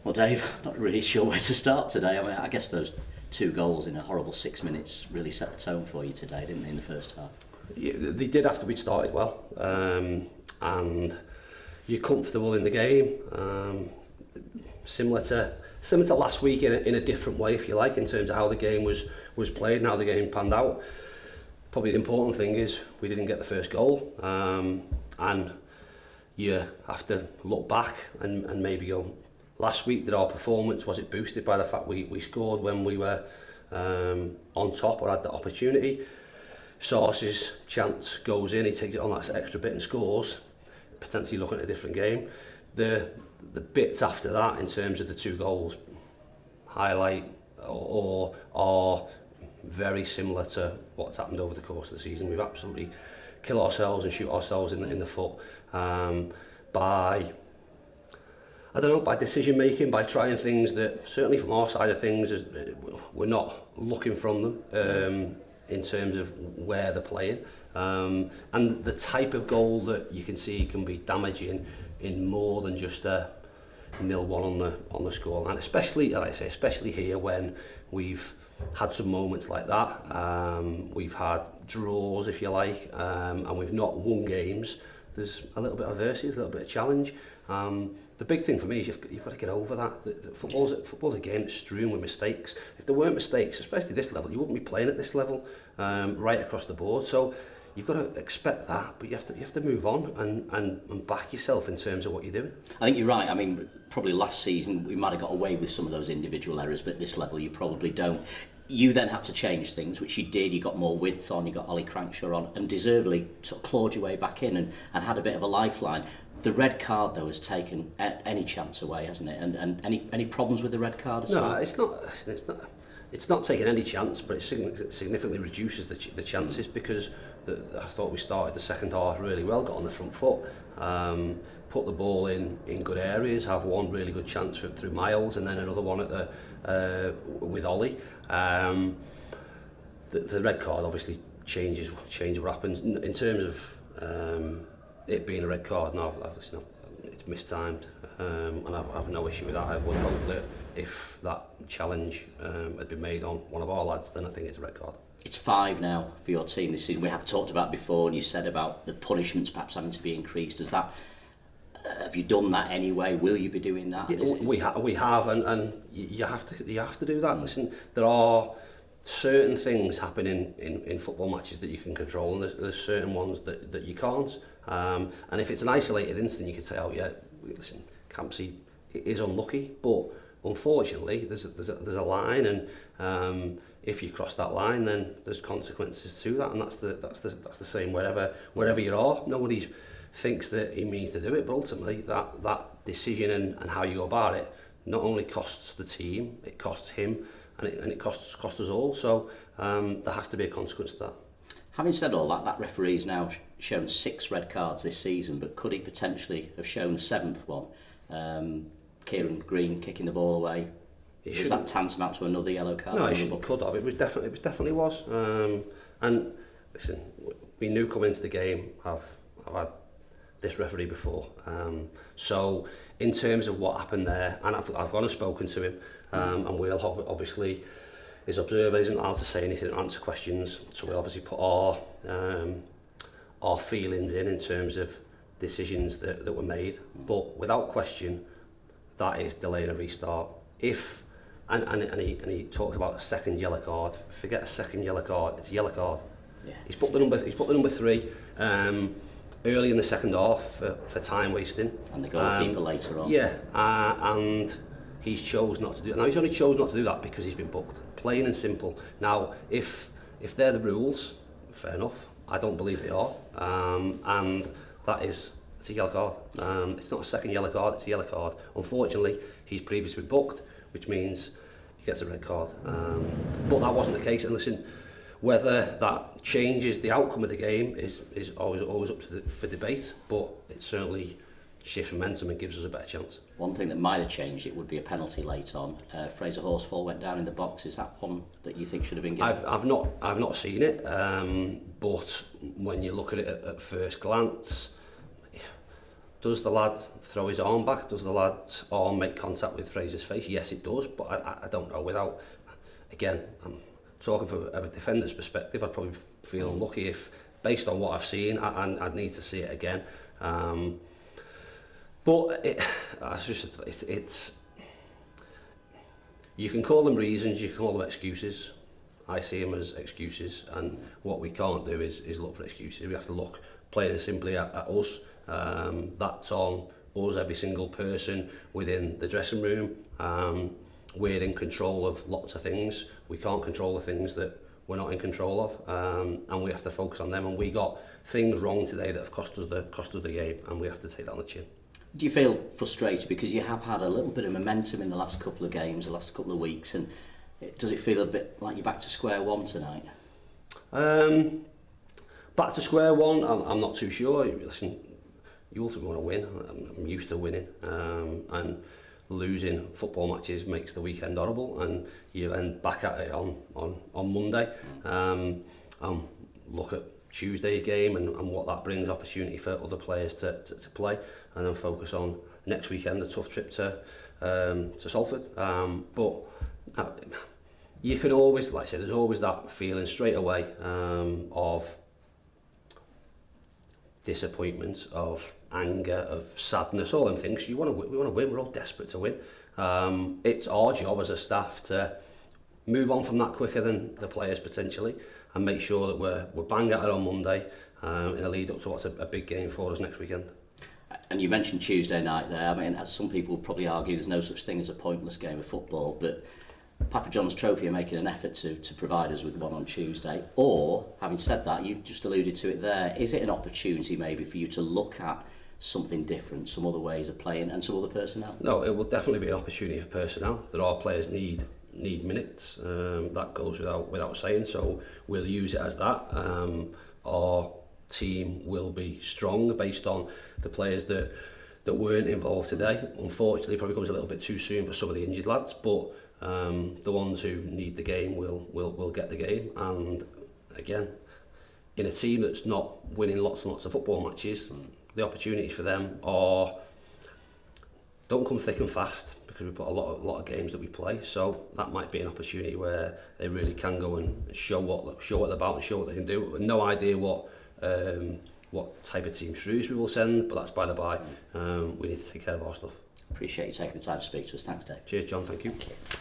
Well, Dave, not really sure where to start today. I mean, I guess those 2 goals in a horrible 6 minutes really set the tone for you today, didn't they, in the first half? Yeah, they did after we'd started well, and you're comfortable in the game. Similar to last week in a different way, if you like, in terms of how the game was played and how the game panned out. Probably the important thing is we didn't get the first goal, and you have to look back and maybe go, last week, did our performance, was it boosted by the fact we scored when we were on top or had the opportunity? Sauce's chance goes in, he takes it on that extra bit and scores, potentially looking at a different game. The bits after that, in terms of the 2 goals, highlight or are very similar to what's happened over the course of the season. We've absolutely kill ourselves and shoot ourselves in the foot by decision making, by trying things that certainly from our side of things we're not looking from them in terms of where they're playing, and the type of goal that you can see can be damaging in more than just a 0-1 on the scoreline, especially, like I say, especially here when we've had some moments like that. We've had draws, if you like, and we've not won games. There's a little bit of adversity, there's a little bit of challenge. The big thing for me is you've got to get over that. Football's a game that's strewn with mistakes. If there weren't mistakes, especially this level, you wouldn't be playing at this level right across the board. So you've got to expect that, but you have to move on and back yourself in terms of what you're doing. I think you're right. I mean, probably last season we might have got away with some of those individual errors, but at this level you probably don't. You then had to change things, which you did. You got more width on, you got Ollie Crankshaw on, and deservedly sort of clawed your way back in and had a bit of a lifeline. The red card, though, has taken any chance away, hasn't it? And any problems with the red card at all? No, it's not taking any chance, but it significantly reduces the chances, because I thought we started the second half really well, got on the front foot, put the ball in good areas, have one really good chance through Miles, and then another one with Ollie. The red card obviously changes what happens in terms of it being a red card. No, it's mistimed, and I have no issue with that. I would hope that if that challenge had been made on one of our lads, then I think it's a red card. It's 5 now for your team this season. We have talked about before, and you said about the punishments perhaps having to be increased. Is that, have you done that anyway? Will you be doing that? Yeah, we have, and you have to do that. Listen, there are certain things happening in football matches that you can control, and there's certain ones that you can't. And if it's an isolated incident, you could say, oh yeah, listen, Campsey is unlucky, but unfortunately there's a line, and if you cross that line, then there's consequences to that, and that's the same wherever you are. Nobody thinks that he means to do it, but ultimately that decision and how you go about it not only costs the team, it costs him, and it costs us all. So there has to be a consequence to that. Having said all that, that referee has now shown 6 red cards this season, but could he potentially have shown the 7th one? Kieran Green kicking the ball away. Is that tantamount to another yellow card? No, it could have. It definitely was. And listen, we knew coming into the game, I've had this referee before. So in terms of what happened there, and I've gone and spoken to him, and we'll have, obviously, his observer isn't allowed to say anything or answer questions, so we'll obviously put our feelings in terms of decisions that were made. But without question, that is delaying a restart. And he talked about a second yellow card. Forget a second yellow card, it's a yellow card. Yeah. He's put the number 3 early in the second half for time wasting. And the goalkeeper later on. Yeah, and he's chose not to do it. Now he's only chose not to do that because he's been booked. Plain and simple. Now, if they're the rules, fair enough. I don't believe they are, and it's a yellow card. It's not a second yellow card, it's a yellow card. Unfortunately, he's previously been booked, which means he gets a red card. But that wasn't the case, and listen, whether that changes the outcome of the game is always up for debate, but it certainly shifts momentum and gives us a better chance. One thing that might have changed, it would be a penalty late on. Fraser Horsfall went down in the box. Is that one that you think should have been given? I've not seen it, but when you look at it at first glance, Does the lad throw his arm back? Does the lad's arm make contact with Fraser's face? Yes, it does, but I don't know. Without, again, I'm talking from a defender's perspective, I'd probably feel unlucky if, based on what I've seen, I'd need to see it again. But it's you can call them reasons, you can call them excuses. I see them as excuses, and what we can't do is look for excuses. We have to look plain and simply at us. That's on us, every single person within the dressing room. We're in control of lots of things. We can't control the things that we're not in control of, and we have to focus on them. And we got things wrong today that have cost us the game, and we have to take that on the chin. Do you feel frustrated because you have had a little bit of momentum in the last couple of games, the last couple of weeks, and does it feel a bit like you're back to square one tonight? Back to square one, I'm not too sure. Listen, you ultimately want to win. I'm used to winning, and losing football matches makes the weekend horrible, and you then back at it on Monday. Look at Tuesday's game and what that brings, opportunity for other players to play, and then focus on next weekend, a tough trip to Salford. But you can always, like I said, there's always that feeling straight away of disappointment, of anger, of sadness, all them things. We want to win. We're all desperate to win. It's our job as a staff to move on from that quicker than the players potentially, and make sure that we're bang at it on Monday in a lead up to what's a big game for us next weekend. And you mentioned Tuesday night there. I mean, as some people would probably argue, there's no such thing as a pointless game of football, but Papa John's Trophy are making an effort to provide us with one on Tuesday. Or, having said that, you just alluded to it there, is it an opportunity maybe for you to look at something different, some other ways of playing and some other personnel? No, it will definitely be an opportunity for personnel. That our players need minutes. That goes without saying, so we'll use it as that. Our team will be strong based on the players that weren't involved today. Unfortunately, probably comes a little bit too soon for some of the injured lads, but the ones who need the game will get the game. And again, in a team that's not winning lots and lots of football matches, the opportunities for them don't come thick and fast, because we've got a lot of games that we play. So that might be an opportunity where they really can go and show what they're about and show what they can do. No idea what type of team Shrewsbury will send, but that's by the by. We need to take care of our stuff. Appreciate you taking the time to speak to us. Thanks, Dave. Cheers, John. Thank you.